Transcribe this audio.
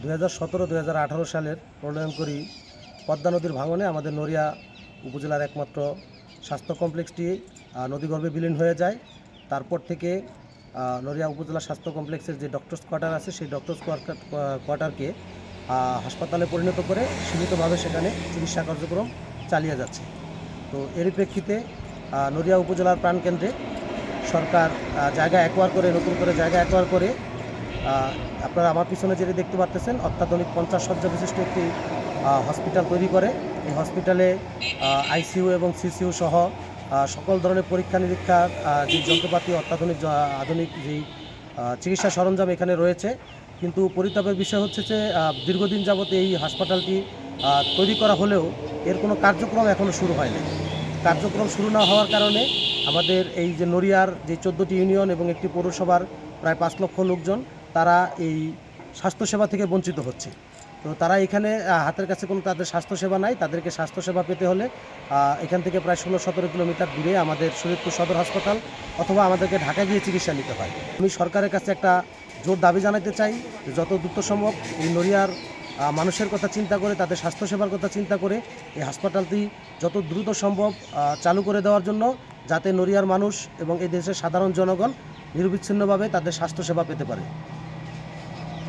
2017-2018 সালের প্রণয়নকারী পদ্মা নদীর ভাঙনে আমাদের নড়িয়া উপজেলার একমাত্র স্বাস্থ্য কমপ্লেক্সটি নদীগর্ভে বিলীন হয়ে যায়। তারপর থেকে নড়িয়া উপজেলা স্বাস্থ্য কমপ্লেক্সের যে ডক্টরস কোয়ার্টার আছে সেই ডক্টরস কোয়ার্টারকে হাসপাতালে পরিণত করে সীমিতভাবে সেখানে চিকিৎসা কার্যক্রম চালিয়ে যাচ্ছে। তো এরই প্রেক্ষিতে নড়িয়া উপজেলার প্রাণকেন্দ্রে সরকার জায়গা অ্যাকোয়ার করে নতুন করে জায়গা অ্যাকোয়ার করে আপনারা আমার পিছনে যেটি দেখতে পাচ্ছেন অত্যাধুনিক 50 শয্যা বিশিষ্ট একটি হসপিটাল তৈরি করে। এই হসপিটালে আইসিইউ এবং সিসিইউ সহ সকল ধরনের পরীক্ষা নিরীক্ষার যে যন্ত্রপাতি আধুনিক যেই চিকিৎসা সরঞ্জাম এখানে রয়েছে। কিন্তু পরিতাপের বিষয় হচ্ছে যে দীর্ঘদিন যাবত এই হাসপাতালটি তৈরি করা হলেও এর কোনো কার্যক্রম এখনও শুরু হয়নি। কার্যক্রম শুরু না হওয়ার কারণে আমাদের এই যে নড়িয়ার যে 14টি ইউনিয়ন এবং একটি পৌরসভার প্রায় 5 লক্ষ লোকজন তারা এই স্বাস্থ্যসেবা থেকে বঞ্চিত হচ্ছে। তো তারা এখানে হাতের কাছে কোনো তাদের স্বাস্থ্যসেবা নাই। তাদেরকে স্বাস্থ্যসেবা পেতে হলে এখান থেকে প্রায় 16-17 কিলোমিটার দূরে আমাদের শরীয়তপুর সদর হাসপাতাল অথবা আমাদেরকে ঢাকা গিয়ে চিকিৎসা নিতে হয়। আমি সরকারের কাছে একটা জোর দাবি জানাতে চাই যে যত দ্রুত সম্ভব এই নড়িয়ার মানুষের কথা চিন্তা করে, তাদের স্বাস্থ্যসেবার কথা চিন্তা করে এই হাসপাতালটি যত দ্রুত সম্ভব চালু করে দেওয়ার জন্য, যাতে নড়িয়ার মানুষ এবং এই দেশের সাধারণ জনগণ নিরবিচ্ছিন্নভাবে তাদের স্বাস্থ্যসেবা পেতে পারে।